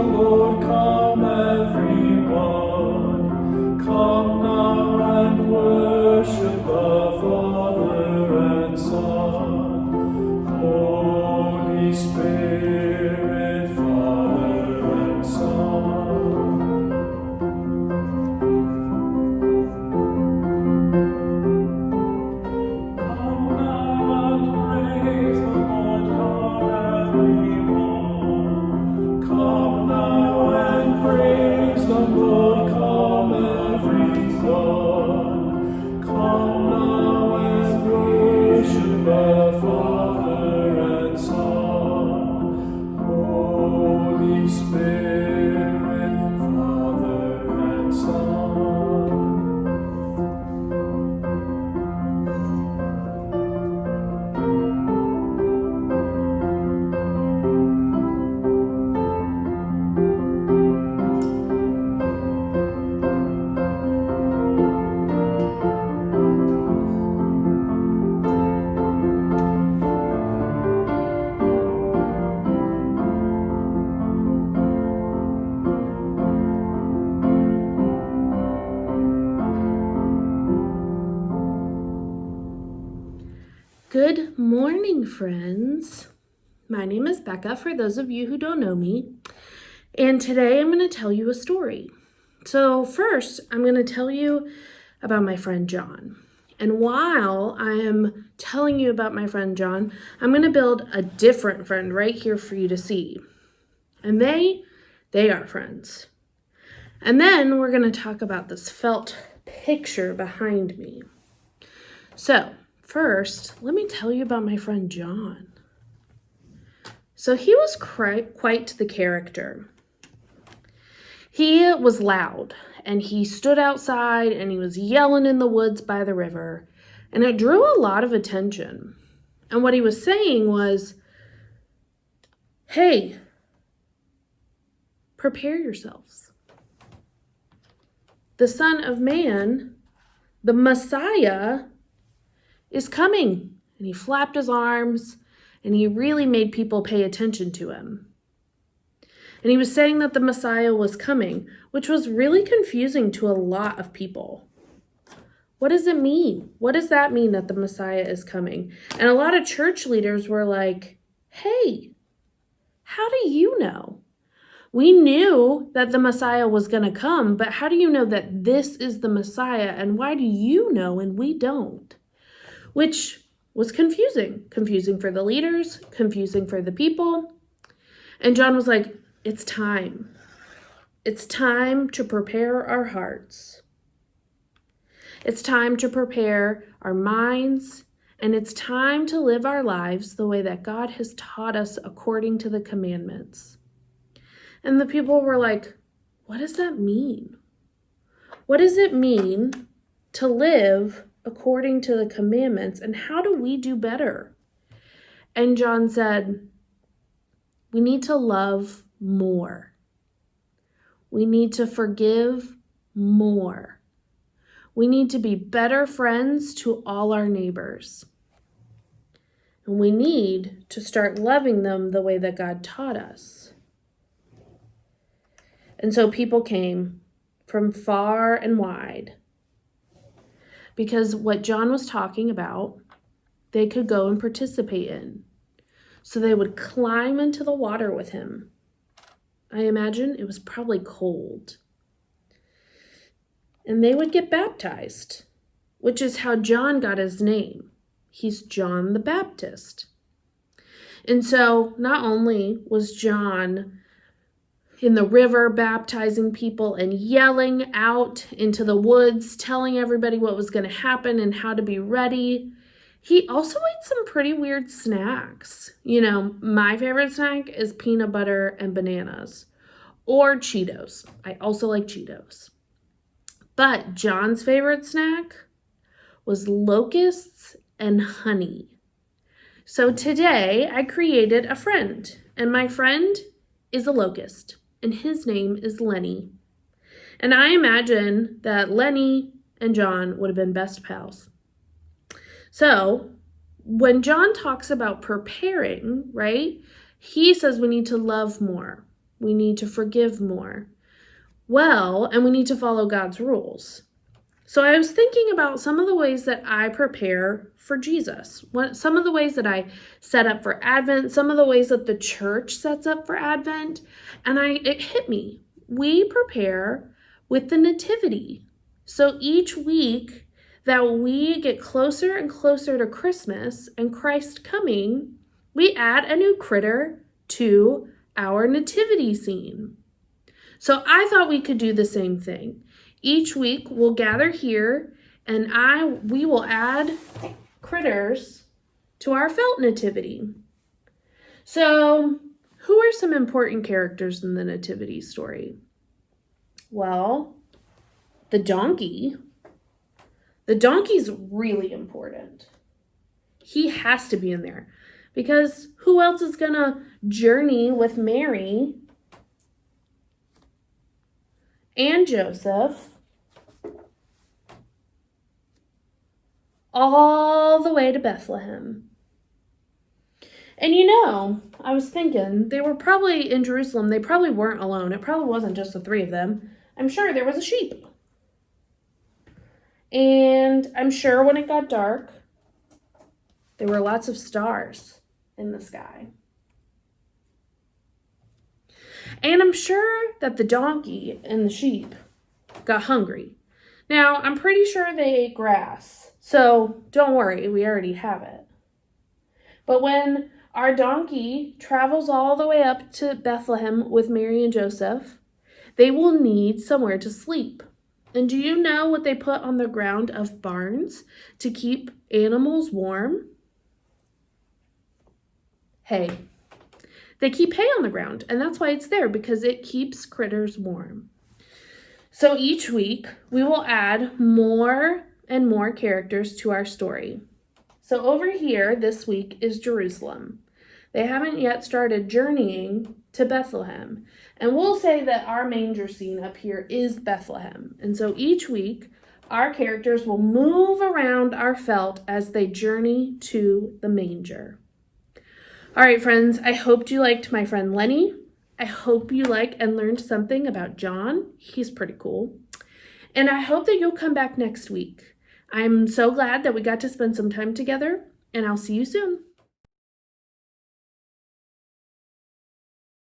Lord, come everyone, come now and worship the Father and Son, Holy Spirit, Father and Son. Come now and praise the Lord, come everyone. Come now and praise the Lord, come everyone. Come now and worship the Father and Son, Holy Spirit, Father and Son. Good morning, friends. My name is Becca, for those of you who don't know me, and today I'm going to tell you a story. So first, I'm going to tell you about my friend John. And while I am telling you about my friend John, I'm going to build a different friend right here for you to see. And they are friends. And then we're going to talk about this felt picture behind me. So, first, let me tell you about my friend John. So he was quite the character. He was loud, and he stood outside, and he was yelling in the woods by the river, and it drew a lot of attention. And what he was saying was, hey, prepare yourselves. The Son of Man, the Messiah, is coming. And he flapped his arms, and he really made people pay attention to him. And he was saying that the Messiah was coming, which was really confusing to a lot of people. What does it mean? What does that mean, that the Messiah is coming? And a lot of church leaders were like, hey, how do you know? We knew that the Messiah was going to come, but how do you know that this is the Messiah? And why do you know and we don't? Which was confusing for the leaders, confusing for the people. And John was like, it's time. It's time to prepare our hearts. It's time to prepare our minds, and it's time to live our lives the way that God has taught us according to the commandments. And the people were like, what does that mean? What does it mean to live according to the commandments, and how do we do better? And John said, we need to love more. We need to forgive more. We need to be better friends to all our neighbors. And we need to start loving them the way that God taught us. And so people came from far and wide, because what John was talking about, they could go and participate in. So they would climb into the water with him. I imagine it was probably cold. And they would get baptized, which is how John got his name. He's John the Baptist. And so not only was John in the river baptizing people and yelling out into the woods, telling everybody what was going to happen and how to be ready, he also ate some pretty weird snacks. You know, my favorite snack is peanut butter and bananas, or Cheetos. I also like Cheetos. But John's favorite snack was locusts and honey. So today I created a friend, and my friend is a locust, and his name is Lenny. And I imagine that Lenny and John would have been best pals. So when John talks about preparing, right, he says we need to love more. We need to forgive more. Well, and we need to follow God's rules. So I was thinking about some of the ways that I prepare for Jesus. Some of the ways that I set up for Advent, some of the ways that the church sets up for Advent, and it hit me. We prepare with the Nativity. So each week that we get closer and closer to Christmas and Christ coming, we add a new critter to our nativity scene. So I thought we could do the same thing. Each week we'll gather here and we will add critters to our felt nativity. So who are some important characters in the nativity story? Well, the donkey. The donkey's really important. He has to be in there because who else is going to journey with Mary and Joseph all the way to Bethlehem? And I was thinking they were probably in Jerusalem. They probably weren't alone. It probably wasn't just the three of them. I'm sure there was a sheep. And I'm sure when it got dark, there were lots of stars in the sky. And I'm sure that the donkey and the sheep got hungry. Now, I'm pretty sure they ate grass. So don't worry, we already have it. But when our donkey travels all the way up to Bethlehem with Mary and Joseph, they will need somewhere to sleep. And do you know what they put on the ground of barns to keep animals warm? Hay. They keep hay on the ground, and that's why it's there, because it keeps critters warm. So each week, we will add more and more characters to our story. So over here, this week, is Jerusalem. They haven't yet started journeying to Bethlehem. And we'll say that our manger scene up here is Bethlehem. And so each week, our characters will move around our felt as they journey to the manger. All right, friends, I hope you liked my friend Lenny. I hope you and learned something about John. He's pretty cool. And I hope that you'll come back next week. I'm so glad that we got to spend some time together, and I'll see you soon.